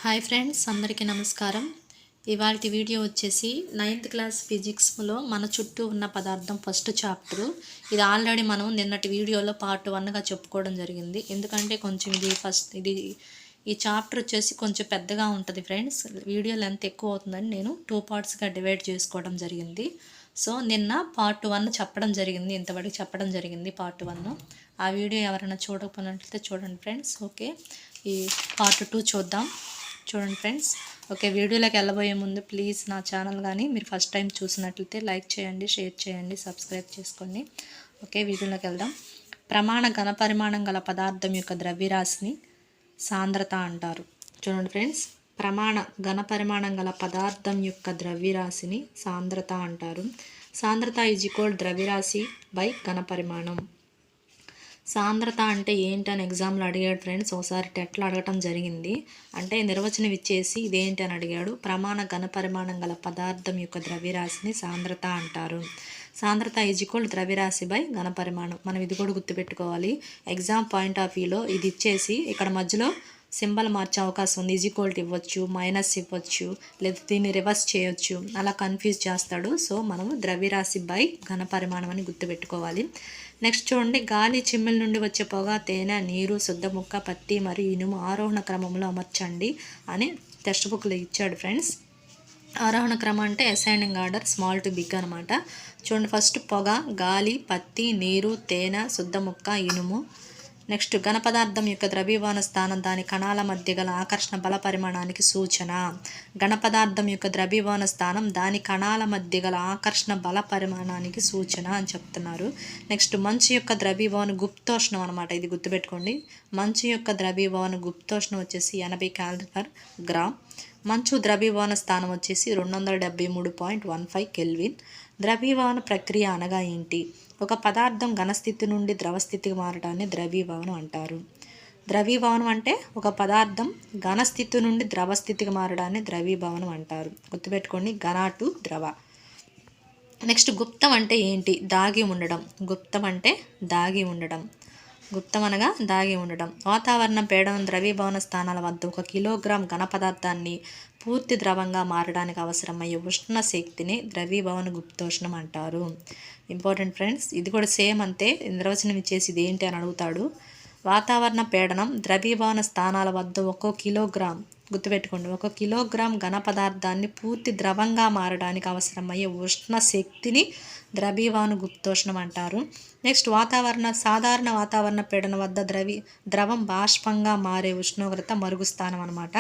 Hi friends, అందరికీ నమస్కారం. ఇవాల్టి వీడియో వచ్చేసి 9th క్లాస్ ఫిజిక్స్లో మన చుట్టూ ఉన్న పదార్థం ఫస్ట్ చాప్టరు. ఇది ఆల్రెడీ మనం నిన్నటి వీడియోలో పార్ట్ 1గా చెప్పుకోవడం జరిగింది. ఎందుకంటే కొంచెం ఈ చాప్టర్ వచ్చేసి కొంచెం పెద్దగా ఉంటుంది ఫ్రెండ్స్. వీడియో లెంత్ ఎక్కువ అవుతుందని నేను 2 పార్ట్స్గా డివైడ్ చేసుకోవడం జరిగింది. సో నిన్న పార్ట్ 1 చెప్పడం జరిగింది, ఇంతవరకు చెప్పడం జరిగింది పార్ట్ 1. ఆ వీడియో ఎవరైనా చూడకపోయినట్లయితే చూడండి ఫ్రెండ్స్. ఓకే, ఈ పార్ట్ 2 చూద్దాం. చూడండి ఫ్రెండ్స్. ఓకే, వీడియోలోకి వెళ్ళబోయే ముందు ప్లీజ్ నా ఛానల్ కానీ మీరు ఫస్ట్ టైం చూసినట్లయితే లైక్ చేయండి, షేర్ చేయండి, సబ్స్క్రైబ్ చేసుకోండి. ఓకే, వీడియోలోకి వెళ్దాం. ప్రమాణ ఘనపరిమాణం గల పదార్థం యొక్క ద్రవ్యరాశిని సాంద్రత అంటారు. చూడండి ఫ్రెండ్స్, ప్రమాణ ఘనపరిమాణం గల పదార్థం యొక్క ద్రవ్యరాశిని సాంద్రత అంటారు. సాంద్రత ఈజ్ ఈక్వల్ ద్రవ్యరాశి బై ఘనపరిమాణం. సాంద్రత అంటే ఏంటని ఎగ్జామ్లో అడిగాడు ఫ్రెండ్స్. ఒకసారి టెట్లో అడగటం జరిగింది. అంటే నిర్వచనం ఇచ్చేసి ఇదేంటి అని అడిగాడు. ప్రమాణ ఘనపరిమాణం గల పదార్థం యొక్క ద్రవ్యరాశిని సాంద్రత అంటారు. సాంద్రత ఈజ్ ఈక్వల్ ద్రవ్యరాశి బై ఘనపరిమాణం. మనం ఇది కూడా గుర్తుపెట్టుకోవాలి. ఎగ్జామ్ పాయింట్ ఆఫ్ వ్యూలో ఇది ఇచ్చేసి ఇక్కడ మధ్యలో సింబల్ మార్చే అవకాశం ఉంది. ఈజ్ ఈక్వల్ ఇవ్వచ్చు, మైనస్ ఇవ్వచ్చు, లేదా దీన్ని రివర్స్ చేయొచ్చు. అలా కన్ఫ్యూజ్ చేస్తాడు. సో మనము ద్రవ్యరాశి బై ఘనపరిమాణం అని గుర్తుపెట్టుకోవాలి. నెక్స్ట్ చూడండి, గాలి చిమ్మెల నుండి వచ్చే పొగ, తేనె, నీరు, శుద్ధ ముక్క, పత్తి మరియు ఇనుము ఆరోహణ క్రమంలో అమర్చండి అని టెక్స్ట్ బుక్లో ఇచ్చాడు ఫ్రెండ్స్. ఆరోహణ క్రమం అంటే ascending order, small to big అనమాట. చూడండి, ఫస్ట్ పొగ, గాలి, పత్తి, నీరు, తేనె, శుద్ధ ముక్క, ఇనుము. నెక్స్ట్ ఘనపదార్థం యొక్క ద్రవ్యమాన స్థానం దాని కణాల మధ్య గల ఆకర్షణ బల పరిమాణానికి సూచన. ఘనపదార్థం యొక్క ద్రవ్యమాన స్థానం దాని కణాల మధ్య గల ఆకర్షణ బల పరిమాణానికి సూచన అని చెప్తున్నారు. నెక్స్ట్ మంచు యొక్క ద్రవ్యభవన గుప్తోష్ణం అనమాట. ఇది గుర్తుపెట్టుకోండి. మంచు యొక్క ద్రవ్యభవన గుప్తోష్ణం వచ్చేసి 80 క్యాలరీ పర్ గ్రామ్. మంచు ద్రవ్యభవన స్థానం వచ్చేసి 273.15 కెల్విన్. ద్రవ్యభవన ప్రక్రియ అనగా ఏంటి? ఒక పదార్థం ఘనస్థితి నుండి ద్రవస్థితికి మారడాన్ని ద్రవీభవనం అంటారు. ద్రవీభవనం అంటే ఒక పదార్థం ఘనస్థితి నుండి ద్రవస్థితికి మారడాన్ని ద్రవీభవనం అంటారు. గుర్తుపెట్టుకోండి, ఘన టు ద్రవ. నెక్స్ట్ గుప్తం అంటే ఏంటి? దాగి ఉండడం. గుప్తం అంటే దాగి ఉండడం. గుప్తం అనగా దాగి ఉండడం. వాతావరణ పీడనం ద్రవీభవన స్థానాల వద్ద 1 కిలోగ్రామ్ ఘన పదార్థాన్ని పూర్తి ద్రవంగా మారడానికి అవసరమయ్యే ఉష్ణ శక్తిని ద్రవీభవన గుప్తోష్ణం అంటారు. ఇంపార్టెంట్ ఫ్రెండ్స్, ఇది కూడా సేమ్ అంతే. నిర్వచనం ఇచ్చేసి ఇది ఏంటి అని అడుగుతాడు. వాతావరణ పీడనం ద్రవీభవన స్థానాల వద్ద 1 కిలోగ్రామ్, గుర్తుపెట్టుకోండి, 1 కిలోగ్రామ్ ఘన పదార్థాన్ని పూర్తి ద్రవంగా మారడానికి అవసరమయ్యే ఉష్ణ శక్తిని ద్రవీభవన గుప్తోష్ణం అంటారు. నెక్స్ట్ సాధారణ వాతావరణ పీడనం వద్ద ద్రవం బాష్పంగా మారే ఉష్ణోగ్రత మరుగు స్థానం అనమాట.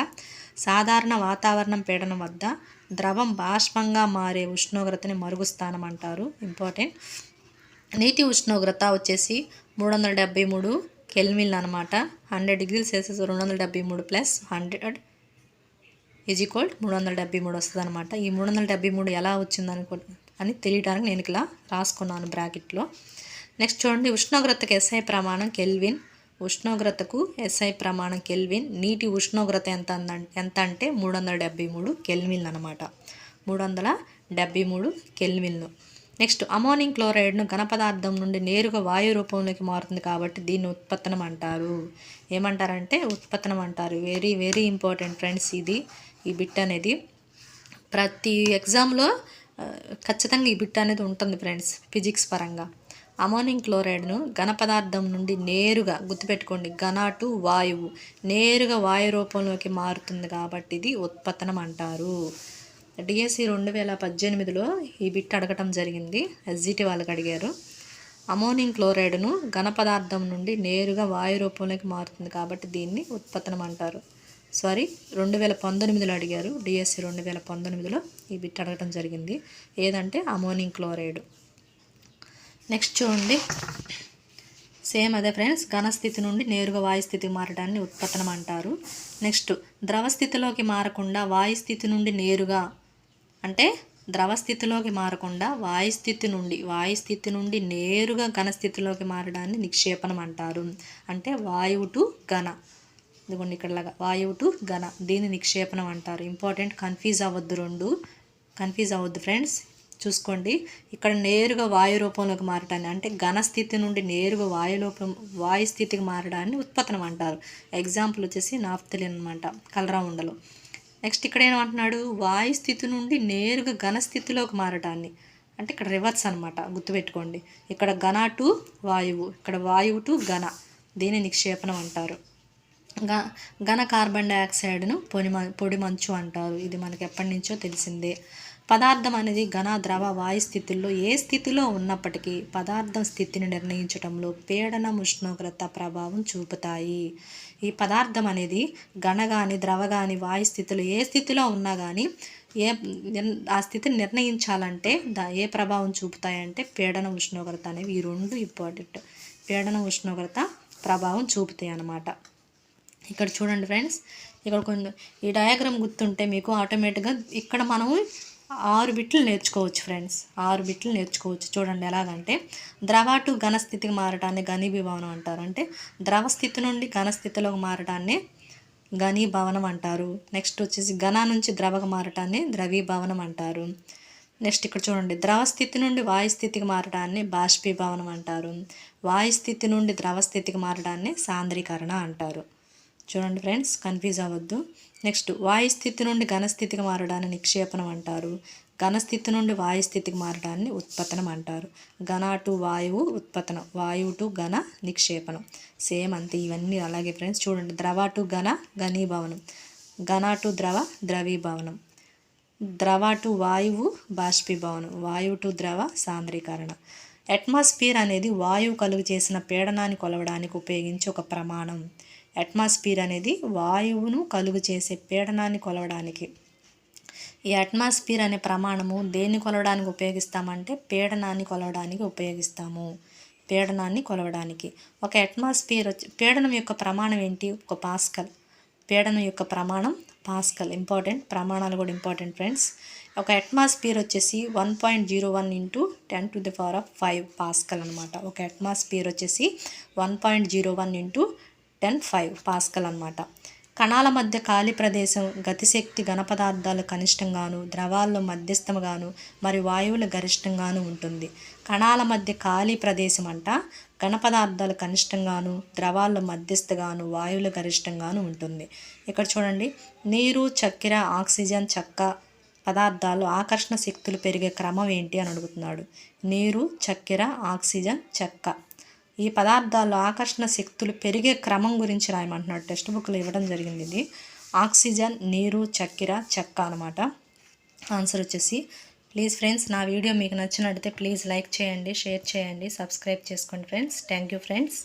సాధారణ వాతావరణ పీడనం వద్ద ద్రవం బాష్పంగా మారే ఉష్ణోగ్రతని మరుగు స్థానం అంటారు. ఇంపార్టెంట్. నీటి ఉష్ణోగ్రత వచ్చేసి 373 కెల్విన్ అనమాట. 100 డిగ్రీల సెల్సియస్ 273 ప్లస్ 100 ఈజ్ ఈక్వల్ 373 వస్తుంది అనమాట. ఈ 373 ఎలా వచ్చిందని అని తెలియడానికి నేను ఇలా రాసుకున్నాను బ్రాకెట్లో. నెక్స్ట్ చూడండి, ఉష్ణోగ్రతకు ఎస్ఐ ప్రమాణం కెల్విన్. ఉష్ణోగ్రతకు ఎస్ఐ ప్రమాణం కెల్విన్. నీటి ఉష్ణోగ్రత ఎంత అంటే 373 కెల్విన్ అనమాట. 373 కెల్విన్లు. నెక్స్ట్ అమోనియం క్లోరైడ్ను ఘనపదార్థం నుండి నేరుగా వాయు రూపంలోకి మారుతుంది కాబట్టి దీన్ని ఉత్పత్తనం అంటారు. ఏమంటారంటే ఉత్పత్తనం అంటారు. Very very important friends. ఈ బిట్ అనేది ప్రతి ఎగ్జామ్లో ఖచ్చితంగా ఈ బిట్ అనేది ఉంటుంది ఫ్రెండ్స్, ఫిజిక్స్ పరంగా. అమోనియం క్లోరైడ్ను ఘనపదార్థం నుండి నేరుగా, గుర్తుపెట్టుకోండి, ఘన టు వాయువు, నేరుగా వాయు రూపంలోకి మారుతుంది కాబట్టి ఇది ఉత్పత్తనం అంటారు. డిఎస్సి 2018లో ఈ బిట్ అడగటం జరిగింది. ఎస్జిటి వాళ్ళకి అడిగారు. అమోనియం క్లోరైడ్ను ఘనపదార్థం నుండి నేరుగా వాయు రూపంలోకి మారుతుంది కాబట్టి దీన్ని ఉత్పత్తనం అంటారు. 2019లో అడిగారు. డిఎస్సి 2019లో ఈ బిట్ అడగటం జరిగింది. ఏదంటే అమోనియం క్లోరైడ్. నెక్స్ట్ చూడండి, సేమ్ అదే ఫ్రెండ్స్. ఘనస్థితి నుండి నేరుగా వాయుస్థితికి మారడాన్ని ఉత్పత్తనం అంటారు. నెక్స్ట్ ద్రవస్థితిలోకి మారకుండా వాయుస్థితి నుండి నేరుగా, అంటే ద్రవస్థితిలోకి మారకుండా వాయుస్థితి నుండి నేరుగా ఘనస్థితిలోకి మారడాన్ని నిక్షేపణం అంటారు. అంటే వాయువు టు ఘన, ఇదిగోండి ఇక్కడలాగా వాయువు టు ఘన, దీన్ని నిక్షేపణం అంటారు. ఇంపార్టెంట్, కన్ఫ్యూజ్ అవ్వద్దు ఫ్రెండ్స్. చూసుకోండి. ఇక్కడ నేరుగా వాయు రూపంలోకి మారటాన్ని, అంటే ఘన స్థితి నుండి నేరుగా వాయు స్థితికి మారడాన్ని ఉత్పతనం అంటారు. ఎగ్జాంపుల్ వచ్చేసి నాఫ్థలిన్ అనమాట, కలరా ఉండలు. నెక్స్ట్ ఇక్కడ ఏమంటున్నాడు, వాయు స్థితి నుండి నేరుగా ఘన స్థితిలోకి మారటాన్ని, అంటే ఇక్కడ రివర్స్ అనమాట, గుర్తుపెట్టుకోండి. ఇక్కడ ఘన టు వాయువు, ఇక్కడ వాయువు టు ఘన, దీన్ని నిక్షేపణం అంటారు. ఘన కార్బన్ డైఆక్సైడ్ను పొడి మంచు అంటారు. ఇది మనకి ఎప్పటి నుంచో తెలిసిందే. పదార్థం అనేది ఘన, ద్రవ, వాయు స్థితుల్లో ఏ స్థితిలో ఉన్నప్పటికీ పదార్థం స్థితిని నిర్ణయించడంలో పీడనం, ఉష్ణోగ్రత ప్రభావం చూపుతాయి. ఈ పదార్థం అనేది ఘన కానీ, ద్రవ కానీ, వాయు స్థితిలో ఏ స్థితిలో ఉన్నా కానీ ఆ స్థితిని నిర్ణయించాలంటే ఏ ప్రభావం చూపుతాయంటే పీడన, ఉష్ణోగ్రత అనేవి, ఈ రెండు ఇంపార్టెంట్. పీడన, ఉష్ణోగ్రత ప్రభావం చూపుతాయి అన్నమాట. ఇక్కడ చూడండి ఫ్రెండ్స్, ఇక్కడ కొన్ని ఈ డయాగ్రామ్ గుర్తుంటే మీకు ఆటోమేటిక్గా ఇక్కడ మనము 6 బిట్లు నేర్చుకోవచ్చు ఫ్రెండ్స్, 6 బిట్లు నేర్చుకోవచ్చు. చూడండి ఎలాగంటే, ద్రవ టు ఘన స్థితికి మారటాన్ని ఘనీభవనం అంటారు. అంటే ద్రవ స్థితి నుండి ఘన స్థితిలోకి మారటాన్ని ఘనీభవనం అంటారు. నెక్స్ట్ వచ్చేసి ఘన నుంచి ద్రవకు మారటాన్ని ద్రవీభవనం అంటారు. నెక్స్ట్ ఇక్కడ చూడండి, ద్రవ స్థితి నుండి వాయు స్థితికి మారడాన్ని బాష్పీభవనం అంటారు. వాయు స్థితి నుండి ద్రవ స్థితికి మారడాన్ని సాంద్రీకరణ అంటారు. చూడండి ఫ్రెండ్స్, కన్ఫ్యూజ్ అవ్వద్దు. నెక్స్ట్ వాయు స్థితి నుండి ఘన స్థితికి మారడాన్ని నిక్షేపణం అంటారు. ఘన స్థితి నుండి వాయు స్థితికి మారడాన్ని ఉత్పతనం అంటారు. ఘన టు వాయువు ఉత్పతనం, వాయువు టు ఘన నిక్షేపణం, సేమ్ అంతే. ఇవన్నీ అలాగే ఫ్రెండ్స్. చూడండి, ద్రవ టు ఘన ఘనీభవనం, ఘన టు ద్రవ ద్రవీభవనం, ద్రవ టు వాయువు బాష్పీభవనం, వాయువు టు ద్రవ సాంద్రీకరణ. అట్మాస్ఫియర్ అనేది వాయువు కలుగు చేసిన పీడనాన్ని కొలవడానికి ఉపయోగించే ఒక ప్రమాణం. అట్మాస్ఫియర్ అనేది వాయువును కలుగు చేసే పీడనాన్ని కొలవడానికి. ఈ అట్మాస్ఫియర్ అనే ప్రమాణము దేన్ని కొలవడానికి ఉపయోగిస్తామంటే పీడనాన్ని కొలవడానికి ఉపయోగిస్తాము. పీడనాన్ని కొలవడానికి ఒక అట్మాస్ఫియర్ పీడనం యొక్క ప్రమాణం ఏంటి? ఒక పాస్కల్. పీడనం యొక్క ప్రమాణం పాస్కల్. ఇంపార్టెంట్, ప్రమాణాలు కూడా ఇంపార్టెంట్ ఫ్రెండ్స్. ఒక అట్మాస్ఫియర్ వచ్చేసి 1.01 × 10⁵ పాస్కల్ అనమాట. ఒక అట్మాస్ఫియర్ వచ్చేసి 1.01 × 10⁵ పాస్కల్ అనమాట. కణాల మధ్య ఖాళీ ప్రదేశం గతిశక్తి ఘన పదార్థాలు కనిష్టంగాను, ద్రవాల్లో మధ్యస్థముగాను మరియు వాయువులు గరిష్టంగాను ఉంటుంది. కణాల మధ్య ఖాళీ ప్రదేశం అంట ఘన పదార్థాలు కనిష్టంగాను, ద్రవాల్లో మధ్యస్థగాను, వాయువులు గరిష్టంగాను ఉంటుంది. ఇక్కడ చూడండి, నీరు, చక్కెర, ఆక్సిజన్, చెక్క పదార్థాలు ఆకర్షణ శక్తులు పెరిగే క్రమం ఏంటి అని అడుగుతున్నాడు. నీరు, చక్కెర, ఆక్సిజన్, చెక్క ఈ పదార్థాల్లో ఆకర్షణ శక్తులు పెరిగే క్రమం గురించి రాయమంటున్నాడు. టెక్స్ట్ బుక్లో ఇవ్వడం జరిగింది ఇది. ఆక్సిజన్, నీరు, చక్కెర, చెక్క అనమాట. ఆన్సర్ వచ్చేసి. ప్లీజ్ ఫ్రెండ్స్, నా వీడియో మీకు నచ్చినట్లయితే ప్లీజ్ లైక్ చేయండి, షేర్ చేయండి, సబ్స్క్రైబ్ చేసుకోండి ఫ్రెండ్స్. Thank you friends.